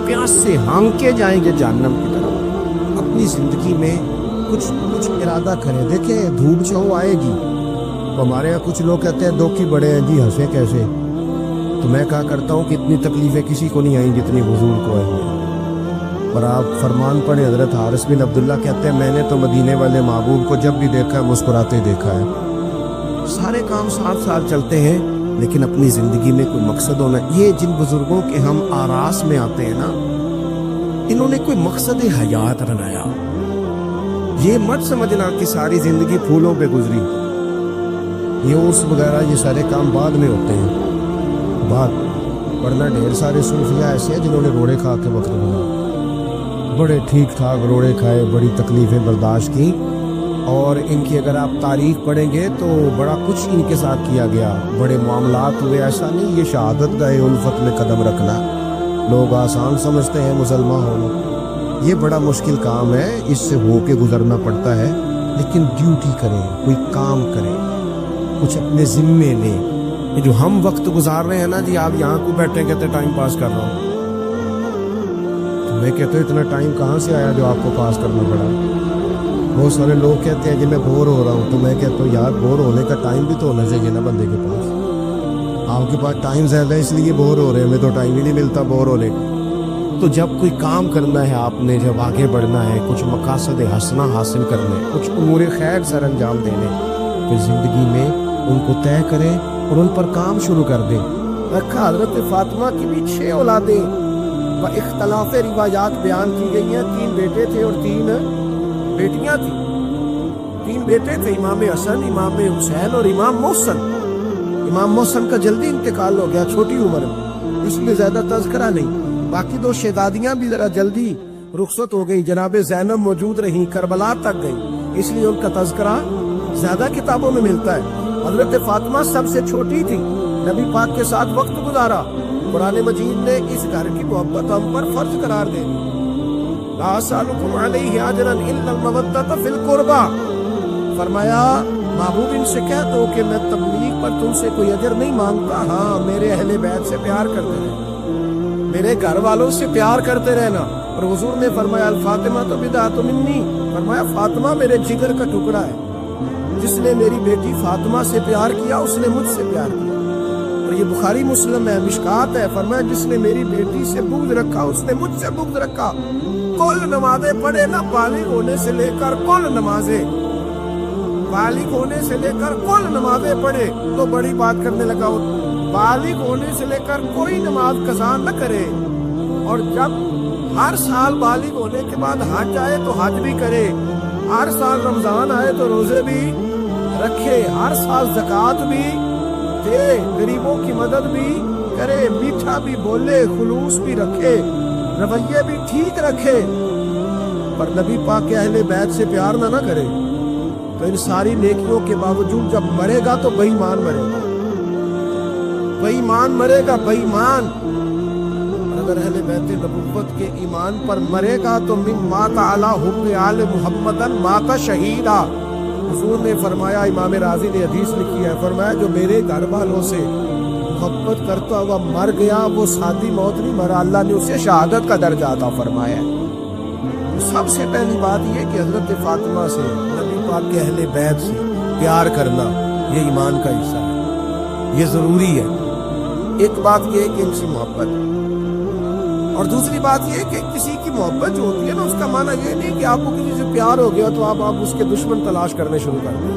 [SPEAKER 2] پیاس سے ہانکے جائیں گے جہنم کی طرف. اپنی زندگی میں کچھ ارادہ کریں. دیکھیں دھوپ چھاؤں آئے گی. ہمارے یہاں کچھ لوگ کہتے ہیں دکھی بڑے ہیں جی, ہنسے کیسے. تو میں کہا کرتا ہوں کہ اتنی تکلیفیں کسی کو نہیں آئیں جتنی حضور کو آئی ہیں. اور آپ فرمان پڑھیں, حضرت حارث بن عبداللہ کہتے ہیں میں نے تو مدینے والے محبوب کو جب بھی دیکھا ہے مسکراتے دیکھا ہے. سارے کام ساتھ ساتھ چلتے ہیں لیکن اپنی زندگی میں کوئی مقصد ہونا. یہ جن بزرگوں کے ہم آراس میں آتے ہیں نا انہوں نے کوئی مقصد حیات بنایا. یہ مت سمجھنا کہ ساری زندگی پھولوں پہ گزری. یہ عرس وغیرہ یہ سارے کام بعد میں ہوتے ہیں, بعد. ورنہ ڈھیر سارے صوفیاء ایسے ہیں جنہوں نے روڑے کھا کے وقت بنا, بڑے ٹھیک ٹھاک روڑے کھائے, بڑی تکلیفیں برداشت کی. اور ان کی اگر آپ تاریخ پڑھیں گے تو بڑا کچھ ان کے ساتھ کیا گیا, بڑے معاملات ہوئے. ایسا نہیں یہ شہادت گاہ الفت میں قدم رکھنا لوگ آسان سمجھتے ہیں مسلمان ہونا. یہ بڑا مشکل کام ہے, اس سے ہو کے گزرنا پڑتا ہے. لیکن ڈیوٹی کریں, کوئی کام کریں, کچھ اپنے ذمے لیں. یہ جو ہم وقت گزار رہے ہیں نا جی, آپ یہاں کو بیٹھے کہتے ٹائم پاس کر رہا ہوں, تو میں کہتا ہوں اتنا ٹائم کہاں سے آیا جو آپ کو پاس کرنا پڑا. بہت سارے لوگ کہتے ہیں کہ میں بور ہو رہا ہوں, تو میں کہتا ہوں یار بور ہونے کا ٹائم بھی تو ہونا چاہیے نا بندے کے پاس. آپ کے پاس ٹائم زیادہ ہے اس لیے بور ہو رہے ہیں, ہمیں تو ٹائم ہی نہیں ملتا بور ہونے کا. تو جب کوئی کام کرنا ہے آپ نے, جب آگے بڑھنا ہے, کچھ مقاصد حسنہ حاصل کرنے, کچھ امور خیر سر انجام دینے, پھر زندگی میں ان کو طے کریں اور ان پر کام شروع کر دیں. رکھا حضرت فاطمہ کی بھی 6 اولادیں و اختلاف روایات بیان کی گئی ہیں. 3 بیٹے تھے اور 3 بیٹیاں تھیں. 3 بیٹے تھے, امام حسن, امام حسین اور امام محسن. امام محسن کا جلدی انتقال ہو گیا چھوٹی عمر میں, اس لیے زیادہ تذکرہ نہیں. باقی 2 شہزادیاں بھی ذرا جلدی رخصت ہو گئی. جناب زینب موجود رہیں, کربلا تک گئی, اس لیے ان کا تذکرہ زیادہ کتابوں میں ملتا ہے. حضرت فاطمہ سب سے چھوٹی تھی, نبی پاک کے ساتھ وقت گزارا. قرآن مجید نے اس گھر کی محبت ہم پر فرض قرار دے دی. لا اسألکم علیہ اجرا الا المودۃ فی القربى. فرمایا محبوب ان سے کہہ دو کہ میں تبلیغ پر تم سے کوئی اجر نہیں مانگتا, ہاں میرے اہل بیت سے پیار کرتے رہنا, میرے گھر والوں سے پیار کرتے رہنا. اور حضور نے فرمایا الفاطمہ تو بدعۃ منی, فرمایا فاطمہ میرے جگر کا ٹکڑا ہے. جس نے میری بیٹی فاطمہ سے پیار کیا اس نے مجھ سے پیار کیا. اور یہ بخاری مسلم ہے, مشکات ہے. فرمایا جس نے میری بیٹی سے بغض رکھا اس نے مجھ سے بغض رکھا. کل نمازیں پڑھے نا, بالغ ہونے سے لے کر کل نمازیں, بالغ ہونے سے لے کر کل نمازیں پڑھے. تو بڑی بات کرنے لگا, بالغ ہونے سے لے کر کوئی نماز قضا نہ کرے, اور جب ہر سال بالغ ہونے کے بعد حج آئے تو حج بھی کرے, ہر سال رمضان آئے تو روزے بھی رکھے, ہر سال زکوٰۃ بھی دے, غریبوں کی مدد بھی کرے, میٹھا بھی بولے, خلوص بھی رکھے, رویے بھی ٹھیک رکھے. پر نبی پاک کے اہل بیت سے پیار نہ کرے تو ان ساری نیکیوں کے باوجود جب مرے گا تو بے ایمان مرے گا, بے ایمان مرے گا, بے ایمان. اور اگر اہل بیت نبوت کے ایمان پر مرے گا تو من مات علی حب آل محمدن مات شہیدا. حضور نے فرمایا, امام راضی نے حدیث لکھی ہے, فرمایا جو میرے گھر والوں سے محبت کرتا ہوا مر گیا وہ سادی موت نہیں مرا, اللہ نے اسے شہادت کا درجہ عطا فرمایا ہے. سب سے پہلی بات یہ کہ حضرت فاطمہ سے, نبی پاک کے اہل بیت سے پیار کرنا یہ ایمان کا حصہ ہے, یہ ضروری ہے. ایک بات یہ ہے کہ ان سے محبت, اور دوسری بات یہ کہ کسی کی محبت جو ہوتی ہے نا اس کا معنی یہ نہیں کہ آپ کو کسی سے پیار ہو گیا تو آپ اس کے دشمن تلاش کرنے شروع کر دیں.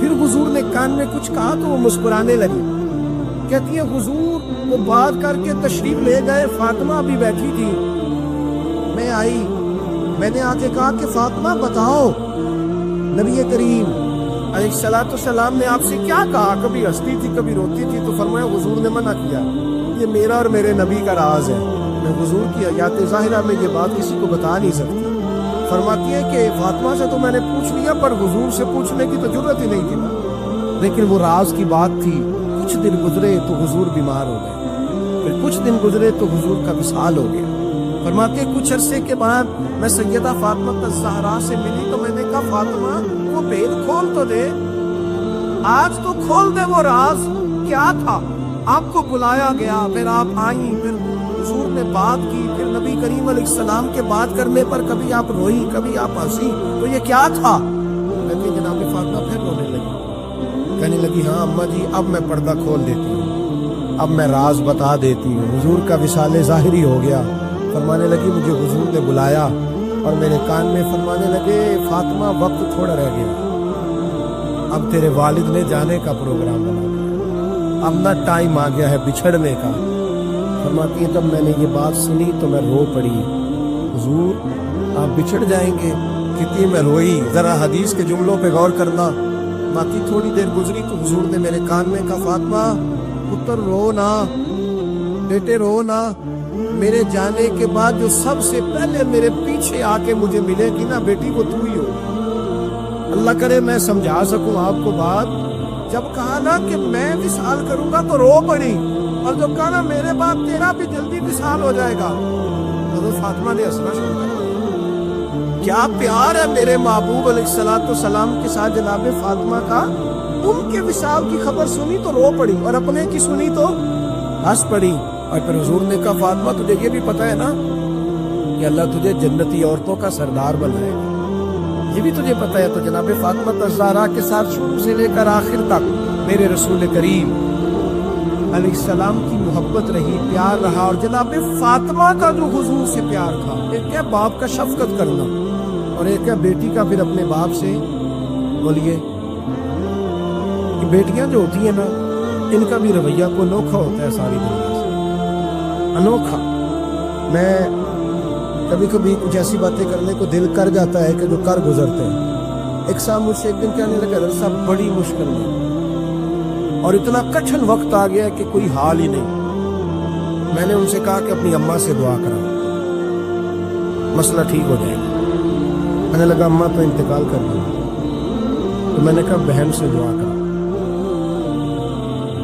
[SPEAKER 2] پھر حضور نے کان میں کچھ کہا تو وہ مسکرانے لگی. کہتی ہے حضور وہ بات کر کے تشریف لے گئے, فاطمہ بھی بیٹھی تھی, میں آئی, میں نے آ کے کہا کہ فاطمہ بتاؤ نبی کریم علیہ الصلوۃ والسلام نے آپ سے کیا کہا؟ کبھی ہنستی تھی کبھی روتی تھی. تو فرمایا حضور نے منع کیا, یہ میرا اور میرے نبی کا راز ہے, میں حضور کی حیات ظاہرہ میں یہ بات کسی کو بتا نہیں سکتی. فرماتی ہے کہ فاطمہ سے تو میں نے پوچھ لیا پر حضور سے پوچھنے کی تو ضرورت ہی نہیں تھی نا, لیکن وہ راز کی بات تھی. کچھ دن گزرے تو حضور بیمار ہو گئے, پھر کچھ دن گزرے تو حضور کا وصال ہو گیا. فرماتی ہے کچھ عرصے کے بعد میں سیدہ فاطمہ الزہرا سے ملی تو میں نے کہا فاطمہ وہ بھید کھول تو دے, آج تو کھول دے وہ راز کیا تھا. آپ کو بلایا گیا, پھر آپ آئیں, پھر حضور نے بات کی, پھر نبی کریم علیہ السلام کے بات کرنے پر کبھی آپ روئی کبھی آپ ہنسی, تو یہ کیا تھا؟ کہتی جناب فاطمہ پھر رونے لگی, کہنے لگی ہاں اماں جی اب میں پردہ کھول دیتی ہوں, اب میں راز بتا دیتی ہوں. حضور کا وصال ظاہری ہو گیا. فرمانے لگی مجھے حضور نے بلایا اور میرے کان میں فرمانے لگے فاطمہ وقت تھوڑا رہ گیا, اب تیرے والد نے جانے کا پروگرام بنا دیا, اب نہ ٹائم آ گیا ہے بچھڑنے کا. فرماتی ہے جب میں نے یہ بات سنی تو میں رو پڑی, حضور آپ بچھڑ جائیں گے. کتنی میں روئی, ذرا حدیث کے جملوں پہ غور کرنا. باقی تھوڑی دیر گزری تو حضور نے میرے کان میں کہا فاطمہ پتر رو نہ, بیٹے رو نہ, میرے جانے کے بعد جو سب سے پہلے میرے پیچھے آ کے مجھے ملے گی نا بیٹی وہ تو ہی ہو. اللہ کرے میں سمجھا سکوں آپ کو بات. جب کہا نا کہ میں وصال کروں گا تو رو پڑی, اور جب کہا نا میرے بعد تیرا بھی جلدی وصال ہو جائے گا تو فاطمہ نے ہنسنا شروع کر دیا. کیا پیار ہے میرے محبوب علیہ الصلوۃ والسلام کے ساتھ جناب فاطمہ کا. ان کے وصال کی خبر سنی تو رو پڑی اور اپنے کی سنی تو ہنس پڑی. اور پھر حضور نے کہا فاطمہ تجھے یہ بھی پتا ہے نا کہ اللہ تجھے جنتی عورتوں کا سردار بنائے گا, یہ بھی تجھے پتا ہے. تو جناب فاطمہ الزہرا کے ساتھ شروع سے لے کر آخر تک میرے رسول کریم علیہ السلام کی محبت رہی, پیار رہا. اور جناب فاطمہ کا جو حضور سے پیار تھا, ایک ہے باپ کا شفقت کرنا اور ایک ہے بیٹی کا پھر اپنے باپ سے. بولیے بیٹیاں جو ہوتی ہیں نا ان کا بھی رویہ کو انوکھا ہوتا ہے, ساری دنیا سے انوکھا. میں کبھی کبھی کچھ ایسی باتیں کرنے کو دل کر جاتا ہے کہ جو کر گزرتے ہیں. ایک صاحب مجھ سے ایک دن کہنے لگا حضرت صاحب بڑی مشکل ہے اور اتنا کٹھن وقت آ گیا کہ کوئی حال ہی نہیں. میں نے ان سے کہا کہ اپنی اماں سے دعا کراؤ, مسئلہ ٹھیک ہو جائے گا. میں نے لگا اماں تو انتقال کر دی, تو میں نے کہا بہن سے دعا کرا.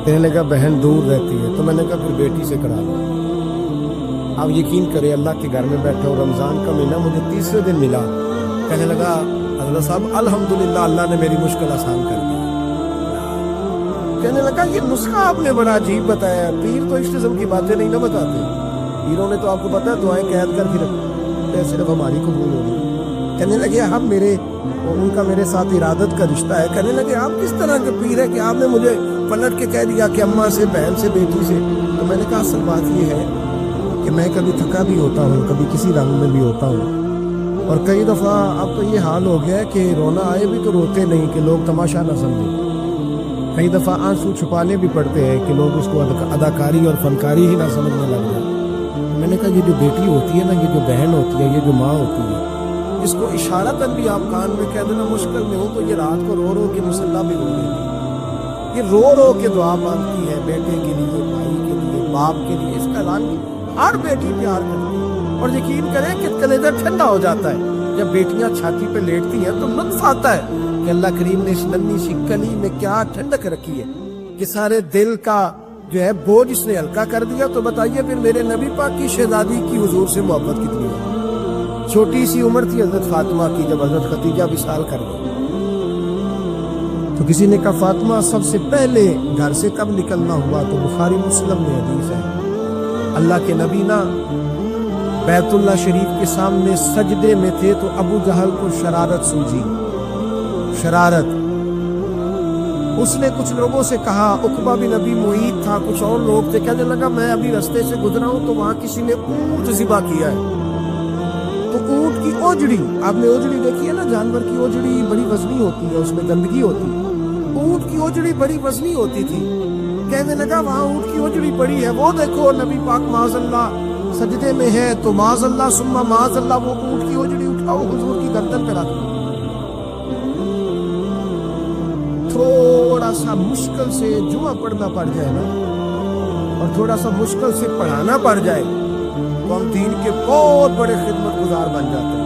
[SPEAKER 2] کہنے لگا بہن دور رہتی ہے, تو میں نے کہا پھر بیٹی سے کرا لو. آپ یقین کریں اللہ کے گھر میں بیٹھا ہوں, رمضان کا مہینہ مجھے تیسرے دن ملا. کہنے لگا حضرت صاحب الحمدللہ اللہ نے میری مشکل آسان کر دی. کہنے لگا یہ نسخہ آپ نے بڑا عجیب بتایا, پیر تو اس قسم کی باتیں نہیں نہ بتاتے. پیروں نے تو آپ کو پتا ہے دعائیں قید کر پھر صرف ہماری قبول ہوگی. کہنے لگے ہم میرے ان کا میرے ساتھ ارادت کا رشتہ ہے. کہنے لگے آپ کس طرح کے پیر ہے کہ آپ نے مجھے پلٹ کے کہہ دیا کہ اماں سے, بہن سے, بیٹی سے. تو میں نے کہا اصل بات یہ ہے کہ میں کبھی تھکا بھی ہوتا ہوں, کبھی کسی رنگ میں بھی ہوتا ہوں, اور کئی دفعہ اب تو یہ حال ہو گیا ہے کہ رونا آئے بھی تو روتے نہیں کہ لوگ تماشا نہ سمجھیں. کئی دفعہ آنسو چھپانے بھی پڑتے ہیں کہ لوگ اس کو اداکاری اور فنکاری ہی نہ سمجھنے لگ جائیں. میں نے کہا یہ جو بیٹی ہوتی ہے نا, یہ جو بہن ہوتی ہے, یہ جو ماں ہوتی ہے, اس کو اشارتاً بھی آپ کان میں کہہ دینا مشکل میں ہو تو یہ رات کو رو رو کے مسلح بھی رو دیتی ہے. یہ رو رو کے دعا مانگتی ہے بیٹے کے لیے, بھائی کے لیے, باپ کے لیے. اس کا اعلان ہر بیٹی پیار کرتی ہے, اور یقین کریں کہ کلیجہ ٹھنڈا ہو جاتا ہے جب بیٹیاں چھاتی پہ لیٹتی ہیں تو لطف آتا ہے کہ اللہ کریم نے اس ننھی سی کلی میں کیا ٹھنڈک رکھی ہے کہ سارے دل کا جو ہے بوجھ اس نے ہلکا کر دیا. تو بتائیے پھر میرے نبی پاک کی شہزادی کی حضور سے محبت کتنی ہے. چھوٹی سی عمر تھی حضرت فاطمہ کی جب حضرت خدیجہ وصال کر گئی. تو کسی نے کہا فاطمہ سب سے پہلے گھر سے کب نکلنا ہوا؟ تو بخاری مسلم میں حدیث ہے, اللہ کے نبی نا بیت اللہ شریف کے سامنے سجدے میں تھے تو ابو جہل کو شرارت سوجی. شرارت اس نے کچھ لوگوں سے کہا, عقبہ بن ابی معیط تھا, کچھ اور لوگ تھے, کہنے لگا میں ابھی رستے سے گزرا ہوں تو وہاں کسی نے اونٹ ذبح کیا ہے. تو اونٹ کی اوجڑی, آپ نے اوجڑی دیکھی ہے نا, جانور کی اوجڑی بڑی وزنی ہوتی ہے, اس میں گندگی ہوتی ہے. اونٹ کی اوجڑی بڑی وزنی ہوتی تھی. کہنے لگا وہاں اونٹ کی اوجڑی بڑی ہے, وہ دیکھو نبی پاک معاذ اللہ سجدے میں ہے, تو معاذ اللہ ثم معاذ اللہ وہ اونٹ کی اوجڑی اٹھاؤ حضور کی گردن پہ رکھ دو. تھوڑا سا مشکل سے جمعہ پڑھنا پڑ جائے نا, اور تھوڑا سا مشکل سے پڑھانا پڑ جائے, تو ہم دین کے بہت بڑے خدمت گزار بن جاتے ہیں.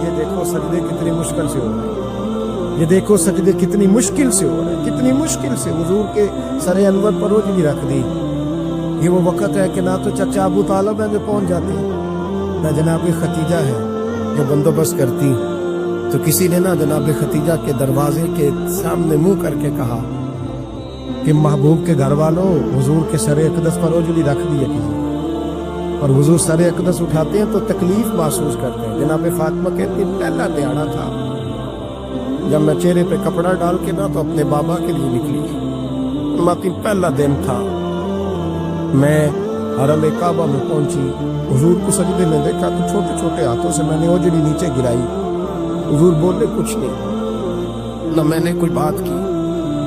[SPEAKER 2] یہ دیکھو سجدے کتنی مشکل سے ہو رہے ہیں, یہ دیکھو سجدے کتنی مشکل سے ہو رہے ہیں, کتنی مشکل سے. حضور کے سر انور پر اوجڑی رکھ دی. یہ وہ وقت ہے کہ نہ تو چچا ابو طالب ہے جو پہنچ جاتے ہیں, نہ جناب ختیجہ ہے جو بندوبست کرتی. تو کسی نے نہ جناب ختیجہ کے دروازے کے سامنے منہ کر کے کہا کہ محبوب کے گھر والوں حضور کے سر اقدس پر اوجڑی رکھ دی ہے کسی, اور حضور سر اقدس اٹھاتے ہیں تو تکلیف محسوس کرتے ہیں. جناب فاطمہ کہتی ہیں پہلا دیہڑا تھا جب میں چہرے پہ کپڑا ڈال کے نہ تو اپنے بابا کے لیے نکلی. ماتی پہلا دن تھا, میں حرم کعبہ میں پہنچی, حضور کو سجدے میں دیکھا تو چھوٹے چھوٹے ہاتھوں سے میں نے اوجڑی نیچے گرائی. حضور بولے کچھ نہیں, نہ میں نے کوئی بات کی.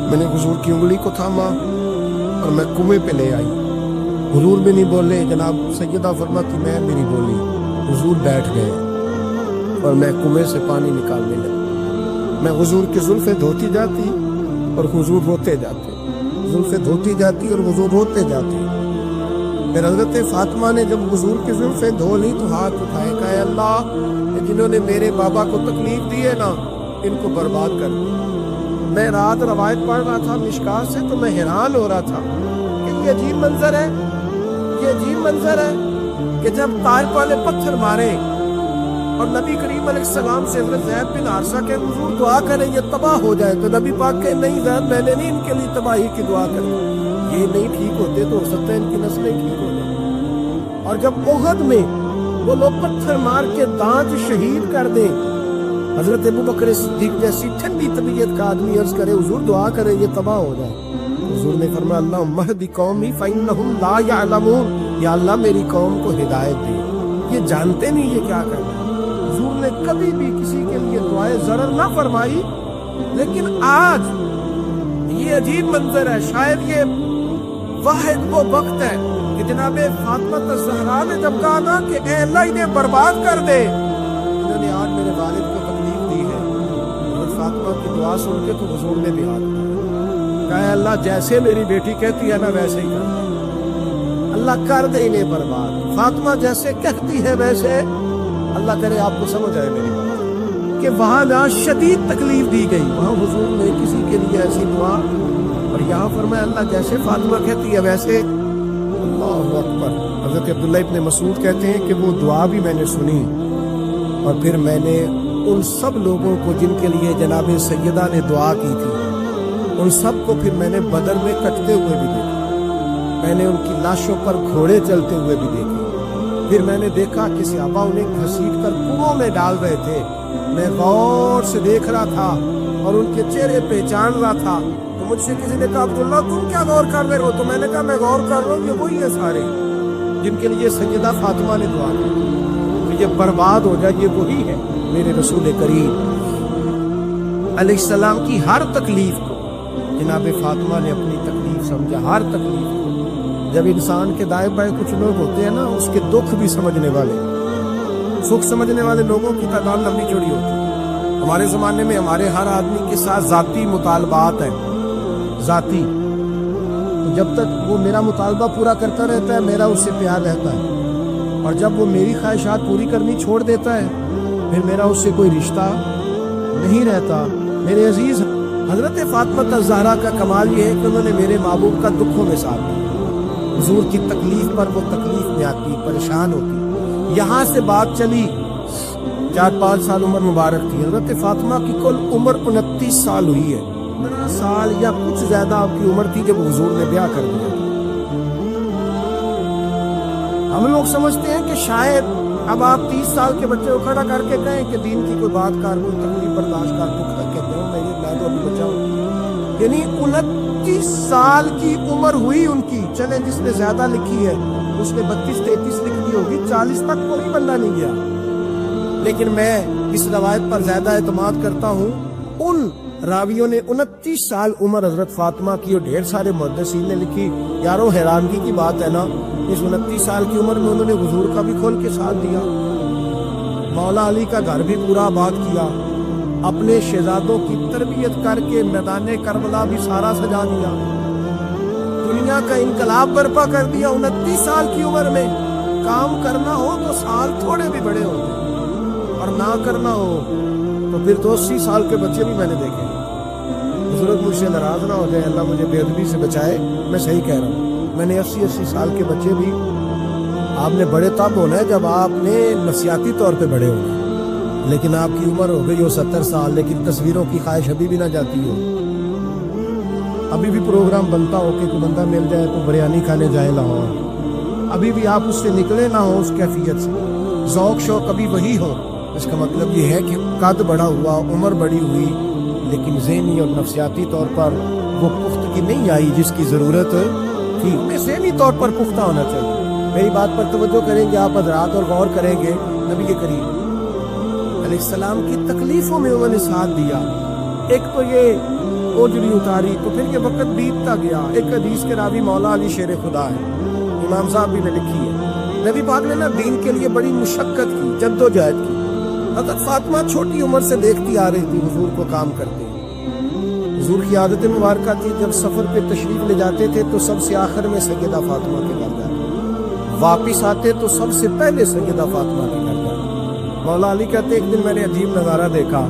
[SPEAKER 2] میں نے حضور کی انگلی کو تھاما اور میں کنویں پہ لے آئی. حضور بھی نہیں بولے. جناب سیدہ فرماتی میں بھی نہیں بولی. حضور بیٹھ گئے اور میں کنویں سے پانی نکالنے لگا. میں حضور کی زلفیں دھوتی جاتی اور حضور روتے جاتے, زلفیں دھوتی جاتی اور حضور روتے جاتے. پھر حضرت فاطمہ نے جب حضور کی زلفیں دھو لی تو ہاتھ اٹھائے, کہا اے اللہ جنہوں نے میرے بابا کو تکلیف دی ہے نا ان کو برباد کر دیا. میں رات روایت پڑھ رہا تھا مشکات سے, تو میں حیران ہو رہا تھا کہ یہ عجیب منظر ہے, یہ عجیب منظر ہے کہ جب طائف والے پتھر مارے اور نبی کریم علیہ السلام سے حضرت زید بن حارثہ کہ حضور دعا کریں یہ تباہ ہو جائے, تو نبی پاک کہ نہیں زید میں نے نہیں ان کے لیے تباہی کی دعا کری, یہ نہیں ٹھیک ہوتے تو ہو سکتا ہے ان کی نسلیں ٹھیک ہو جائیں. اور جب احد میں وہ لوگ پتھر مار کے دانت شہید کر دیں, حضرت ابوبکر صدیق جیسی ٹھنڈی طبیعت کا آدمی عرض کرے حضور دعا کرے یہ تباہ ہو جائے, حضور نے فرمایا اللہم اہد قومی فإنہم لا یعلمون, یا اللہ میری قوم کو ہدایت دے, یہ جانتے نہیں یہ کیا کرنا. حضور نے کبھی بھی کسی کے لیے دعائیں ضرر نہ فرمائی, لیکن آج یہ عجیب منظر ہے. شاید یہ واحد وہ وقت ہے کہ جناب فاطمہ الزہرا نے جب کہا نا کہ اے اللہ انہیں برباد کر دے, انہوں نے آج میرے والد کو تکلیف دی ہے. حضرت فاطمہ کی دعا سن کے تو حضور نے بھی ہاتھ کہا اے اللہ جیسے میری بیٹی کہتی ہے نا ویسے ہی کر دے, اللہ کر دے انہیں برباد. فاطمہ جیسے کہتی ہے ویسے, اللہ کرے آپ کو سمجھ آئے میری بات کہ وہاں جہاں شدید تکلیف دی گئی وہاں حضور نے کسی کے لیے ایسی دعا, اور یہاں فرمایا اللہ جیسے فاطمہ کہتی ہے ویسے. اللہ اکبر. حضرت عبداللہ ابن مسعود کہتے ہیں کہ وہ دعا بھی میں نے سنی, اور پھر میں نے ان سب لوگوں کو جن کے لیے جناب سیدہ نے دعا کی تھی ان سب کو پھر میں نے بدر میں کٹتے ہوئے بھی دیکھا. میں نے ان کی لاشوں پر گھوڑے چلتے ہوئے بھی دیکھے. پھر میں نے دیکھا کہ صحابہ انہیں گھسیٹ کر کنووں میں ڈال رہے تھے. میں غور سے دیکھ رہا تھا اور ان کے چہرے پہچان رہا تھا. تو مجھ سے کسی نے کہا عبداللہ تم کیا غور کر رہے ہو؟ تو میں نے کہا میں غور کر رہا ہوں یہ وہی ہے سارے جن کے لیے سیدہ فاطمہ نے دعا کی کہ یہ برباد ہو جائے, یہ وہی ہے. میرے رسول کریم علیہ السلام کی ہر تکلیف کو جناب فاطمہ نے اپنی تکلیف سمجھا. ہر تکلیف کو. جب انسان کے دائیں بائیں کچھ لوگ ہوتے ہیں نا اس کے دکھ بھی سمجھنے والے, سکھ سمجھنے والے لوگوں کی تعداد لمبی چوڑی ہوتی ہے. ہمارے زمانے میں ہمارے ہر آدمی کے ساتھ ذاتی مطالبات ہیں, ذاتی. تو جب تک وہ میرا مطالبہ پورا کرتا رہتا ہے میرا اس سے پیار رہتا ہے, اور جب وہ میری خواہشات پوری کرنی چھوڑ دیتا ہے پھر میرا اس سے کوئی رشتہ نہیں رہتا. میرے عزیز حضرت فاطمہ الزہرا کا کمال یہ ہے کہ انہوں نے میرے محبوب کا دکھوں میں ساتھ دیا. حضور کی تکلیف پر وہ تکلیف میں آتی, پریشان ہوتی. یہاں سے بات چلی 4-5 سال عمر مبارک تھی. حضرت فاطمہ کی کل عمر 29 سال ہوئی ہے. 15 سال یا کچھ زیادہ آپ کی عمر تھی جب حضور نے بیاہ کر دیا. ہم لوگ سمجھتے ہیں کہ شاید اب آپ 30 سال کے بچے کو کھڑا کر کے کہیں کہ دین کی کوئی بات کر, کوئی تکلیف برداشت کر, دکھ رکھ کے دوں میں تو ابھی بچا ہوں. یعنی 29 سال کی عمر ہوئی ان کی. چلیں جس نے زیادہ لکھی ہے اس نے 32-33 لکھ دی ہوگی, 40 تک کوئی بندہ نہیں گیا. لیکن میں اس روایت پر زیادہ اعتماد کرتا ہوں ان راویوں نے 29 سال عمر حضرت فاطمہ کی اور ڈھیر سارے محدثین نے لکھی. یارو حیرانگی کی بات ہے نا, اس 29 سال کی عمر میں انہوں نے حضور کا بھی کھول کے ساتھ دیا, مولا علی کا گھر بھی پورا آباد کیا, اپنے شہزادوں کی تربیت کر کے میدان کربلا بھی سارا سجا دیا, دنیا کا انقلاب برپا کر دیا 29 سال کی عمر میں. کام کرنا ہو تو سال تھوڑے بھی بڑے ہوتے اور نہ کرنا ہو تو پھر تو 80 سال کے بچے بھی میں نے دیکھے. بزرگ مجھ سے ناراض نہ ہو جائے, اللہ مجھے بے ادبی سے بچائے, میں صحیح کہہ رہا ہوں. میں نے 80 سال کے بچے بھی, آپ نے بڑے تب ہونا ہے جب آپ نے نفسیاتی طور پہ بڑے ہونا ہے, لیکن آپ کی عمر ہو گئی ہو 70 سال, لیکن تصویروں کی خواہش ابھی بھی نہ جاتی ہو. ابھی بھی پروگرام بنتا ہو کہ کوئی بندہ مل جائے تو بریانی کھانے جائے لاہور, ابھی بھی آپ اس سے نکلے نہ ہو اس کیفیت سے, ذوق شوق ابھی وہی ہو. اس کا مطلب یہ ہے کہ قد بڑا ہوا, عمر بڑی ہوئی, لیکن ذہنی اور نفسیاتی طور پر وہ پختگی نہیں آئی جس کی ضرورت تھی. ہمیں ذہنی طور پر پختہ ہونا چاہیے. میری بات پر توجہ کریں گے آپ حضرات اور غور کریں گے. نبی کریم علیہ السلام کی تکلیفوں میں انہوں نے ساتھ دیا. ایک تو یہ اوجری اتاری تو پھر یہ وقت بیتتا گیا. ایک حدیث کے راوی مولا علی شیر خدا ہے, امام صاحب بھی نے لکھی ہے. نبی پاک نے نا دین کے لیے بڑی مشقت کی, جد و جہد کی. حضرت فاطمہ چھوٹی عمر سے دیکھتی آ رہی تھی حضور کو کام کرتے. حضور کی عادت مبارکہ تھی جب سفر پہ تشریف لے جاتے تھے تو سب سے آخر میں سیدہ فاطمہ کے گھر جاتے, واپس آتے تو سب سے پہلے سیدہ فاطمہ کے گھر جاتے. مولا علی کہتے ایک دن میں نے عجیب نظارہ دیکھا.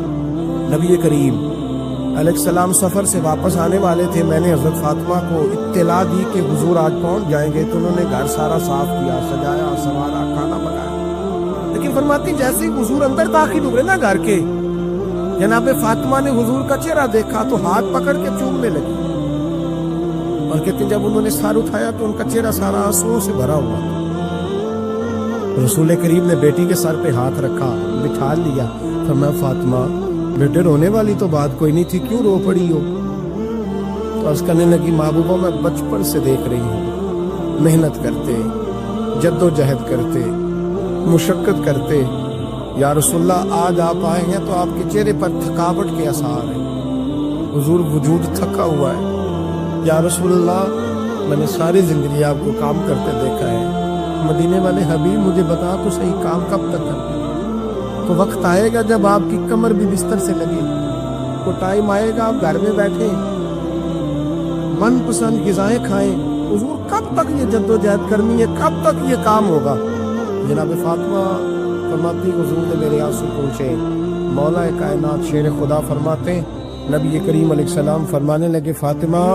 [SPEAKER 2] نبی کریم علیہ السلام سفر سے واپس آنے والے تھے. میں نے حضرت فاطمہ کو اطلاع دی کہ حضور آج پہنچ جائیں گے, تو انہوں نے گھر سارا صاف کیا, سجایا, سنوارا, کھانا پکایا. لیکن فرماتی جیسے ہی حضور اندر داخل ہوئے نا گھر کے, جناب فاطمہ نے حضور کا چہرہ دیکھا تو ہاتھ پکڑ کے چومنے لگی, اور کہتے جب انہوں نے سر اٹھایا تو ان کا چہرہ سارا آنسوؤں سے بھرا ہوا تھا. رسول کریم نے بیٹی کے سر پہ ہاتھ رکھا, بٹھا لیا. فرمایا فاطمہ بیٹے رونے والی تو بات کوئی نہیں تھی, کیوں رو پڑی ہو؟ تو عرض کرنے لگی محبوبہ میں بچپن سے دیکھ رہی ہوں, محنت کرتے, جد و جہد کرتے, مشقت کرتے. یا رسول اللہ آج آپ آئے ہیں تو آپ کے چہرے پر تھکاوٹ کے آثار ہیں, حضور وجود تھکا ہوا ہے. یا رسول اللہ میں نے ساری زندگی آپ کو کام کرتے دیکھا ہے, مدینے والے حبیب مجھے بتا تو صحیح کام کب تک کرنا؟ تو وقت آئے گا جب آپ کی کمر بھی بستر سے لگے, تو ٹائم آئے گا آپ گھر میں بیٹھیں, من پسند غذائیں کھائیں. حضور کب تک یہ جد و جہد کرنی ہے, کب تک یہ کام ہوگا؟ جناب فاطمہ فرماتی حضور نے میرے آنسو پوچھے. مولا کائنات شیر خدا فرماتے نبی کریم علیہ السلام فرمانے لگے فاطمہ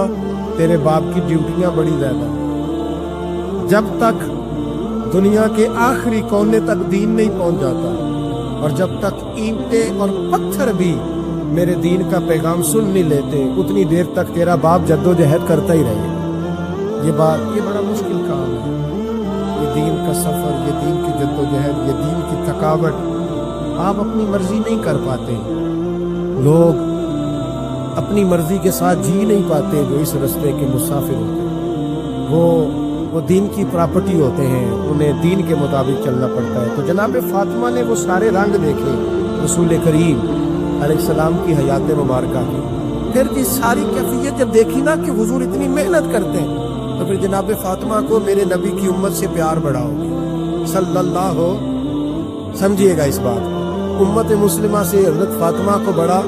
[SPEAKER 2] تیرے باپ کی ڈیوٹیاں بڑی زیادہ, جب تک دنیا کے آخری کونے تک دین نہیں پہنچ جاتا, اور جب تک اینٹیں اور پتھر بھی میرے دین کا پیغام سن نہیں لیتے, اتنی دیر تک تیرا باپ جد و جہد کرتا ہی رہے. یہ بڑا مشکل کام ہے, یہ دین کا سفر, یہ دین کی جد و جہد, یہ دین کی تھکاوٹ. آپ اپنی مرضی نہیں کر پاتے, لوگ اپنی مرضی کے ساتھ جی نہیں پاتے جو اس رستے کے مسافر ہوتے ہیں. وہ دین کی پراپرٹی ہوتے ہیں, انہیں دین کے مطابق چلنا پڑتا ہے. تو جناب فاطمہ نے وہ سارے رنگ دیکھے رسول کریم علیہ السلام کی حیات مبارکہ کی. پھر یہ ساری کیفیت جب دیکھی نا کہ حضور اتنی محنت کرتے ہیں, تو پھر جناب فاطمہ کو میرے نبی کی امت سے پیار بڑھا ہو گیا صلی اللہ ہو. سمجھیے گا اس بات, امت مسلمہ سے حضرت فاطمہ کو بڑا.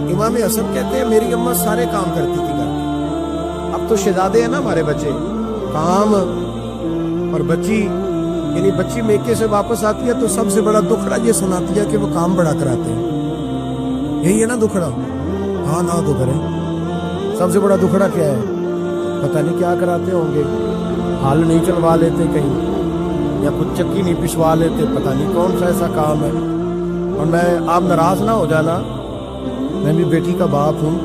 [SPEAKER 2] امام حسن کہتے ہیں میری امت سارے کام کرتی تھی گھر کے. اب تو شہزادے ہیں نا ہمارے بچے, کام اور بچی, یعنی بچی میکے سے واپس آتی ہے تو سب سے بڑا دکھڑا یہ سناتی ہے کہ وہ کام بڑا کراتے ہیں. یہی ہے نا دکھڑا؟ ہاں نہ تو کریں. سب سے بڑا دکھڑا کیا ہے؟ پتہ نہیں کیا کراتے ہوں گے, ہال نہیں چلوا لیتے کہیں, یا کچھ چکی نہیں پسوا لیتے, پتہ نہیں کون سا ایسا کام ہے. اور آپ ناراض نہ ہو جانا, میں بھی بیٹی کا باپ ہوں,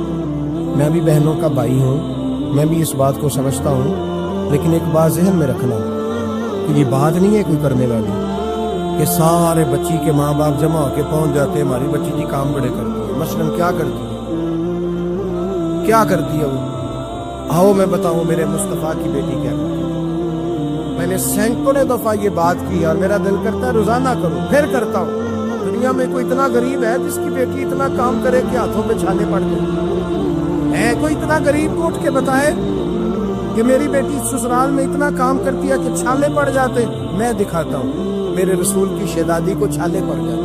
[SPEAKER 2] میں بھی بہنوں کا بھائی ہوں, میں بھی اس بات کو سمجھتا ہوں. لیکن ایک بات ذہن میں رکھنا کہ یہ بات نہیں ہے کوئی کرنے والی کہ سارے بچی کے ماں باپ جمع ہو کے پہنچ جاتے ہیں ہماری بچی جی کام بڑے کرتی ہے. مثلاً کیا کرتی ہے, کیا کرتی ہے وہ؟ آؤ میں بتاؤں میرے مصطفیٰ کی بیٹی کیا کرتی ہے. میں نے سینکڑوں دفعہ یہ بات کی اور میرا دل کرتا ہے روزانہ کروں, پھر کرتا ہوں. تو دنیا میں کوئی اتنا غریب ہے جس کی بیٹی اتنا کام کرے کہ ہاتھوں پہ چھالے پڑ جائیں؟ ہے کوئی اتنا غریب کو اٹھ کے بتائے کہ میری بیٹی سسرال میں اتنا کام کرتی ہے کہ چھالے پڑ جاتے؟ میں دکھاتا ہوں، میرے رسول کی شہزادی کو چھالے پڑ جاتے۔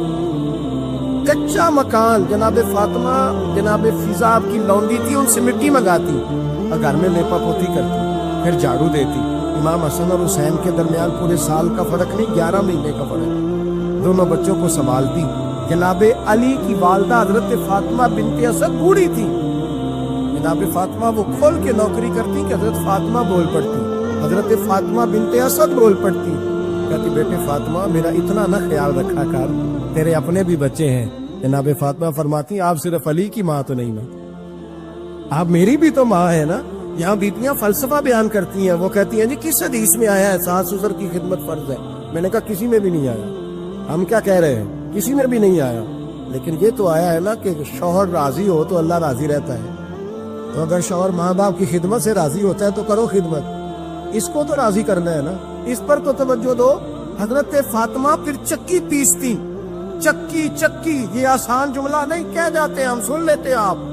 [SPEAKER 2] کچا مکان، جناب فاطمہ جناب فضا آپ کی لونڈی تھی، ان سے مٹی منگاتی اور گھر میں لیپا پوتی کرتی، پھر جھاڑو دیتی۔ امام حسن اور حسین کے درمیان پورے سال کا فرق نہیں، 11 مہینے کا فرق، دونوں بچوں کو سنبھالتی۔ جناب علی کی والدہ حضرت فاطمہ بنت اسد بوڑھی تھی، جناب فاطمہ وہ کھول کے نوکری کرتی کہ حضرت فاطمہ بول پڑتی، حضرت فاطمہ بنت اسد بول پڑتی، کہتی بیٹے فاطمہ میرا اتنا نہ خیال رکھا کر، تیرے اپنے بھی بچے ہیں۔ جناب فاطمہ فرماتی آپ صرف علی کی ماں تو نہیں نا، آپ میری بھی تو ماں ہے نا۔ یہاں بیٹیاں فلسفہ بیان کرتی ہیں، وہ کہتی ہیں جی کس حدیث میں آیا ہے ساس سسر کی خدمت فرض ہے؟ میں نے کہا کسی میں بھی نہیں آیا، ہم کیا کہہ رہے ہیں، کسی میں بھی نہیں آیا، لیکن یہ تو آیا ہے نا کہ شوہر راضی ہو تو اللہ راضی رہتا ہے۔ تو اگر شوہر ماں باپ کی خدمت سے راضی ہوتا ہے تو کرو خدمت، اس کو تو راضی کرنا ہے نا، اس پر تو توجہ دو۔ حضرت فاطمہ پھر چکی پیستی، چکی چکی، یہ آسان جملہ نہیں کہہ جاتے ہم، سن لیتے آپ،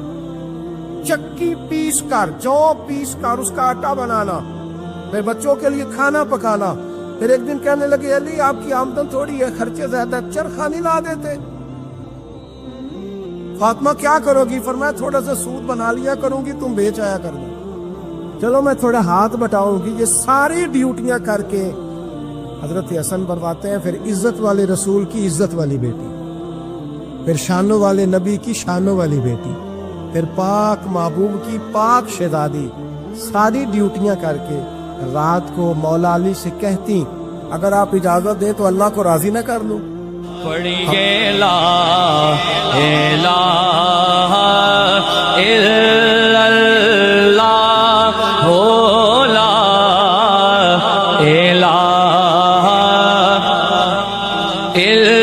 [SPEAKER 2] چکی پیس کر، جو پیس کر اس کا آٹا بنانا، پھر بچوں کے لیے کھانا پکانا۔ پھر ایک دن کہنے لگے علی آپ کی آمدن تھوڑی ہے، خرچے زیادہ، چرخہ نہیں لا دیتے؟ فاطمہ کیا کرو گی؟ فرمایا تھوڑا سا سود بنا لیا کروں گی، تم بیچ آیا کرنا۔ چلو میں تھوڑا ہاتھ بٹاؤں گی۔ یہ ساری ڈیوٹیاں کر کے حضرت حسن بنواتے ہیں، پھر عزت والے رسول کی عزت والی بیٹی، پھر شانوں والے نبی کی شانوں والی بیٹی، پھر پاک محبوب کی پاک شہزادی، ساری ڈیوٹیاں کر کے رات کو مولا علی سے کہتی اگر آپ اجازت دیں تو اللہ کو راضی نہ کر لوں؟
[SPEAKER 3] پڑھیے لا الہ الا اللہ ہو، لا الہ الا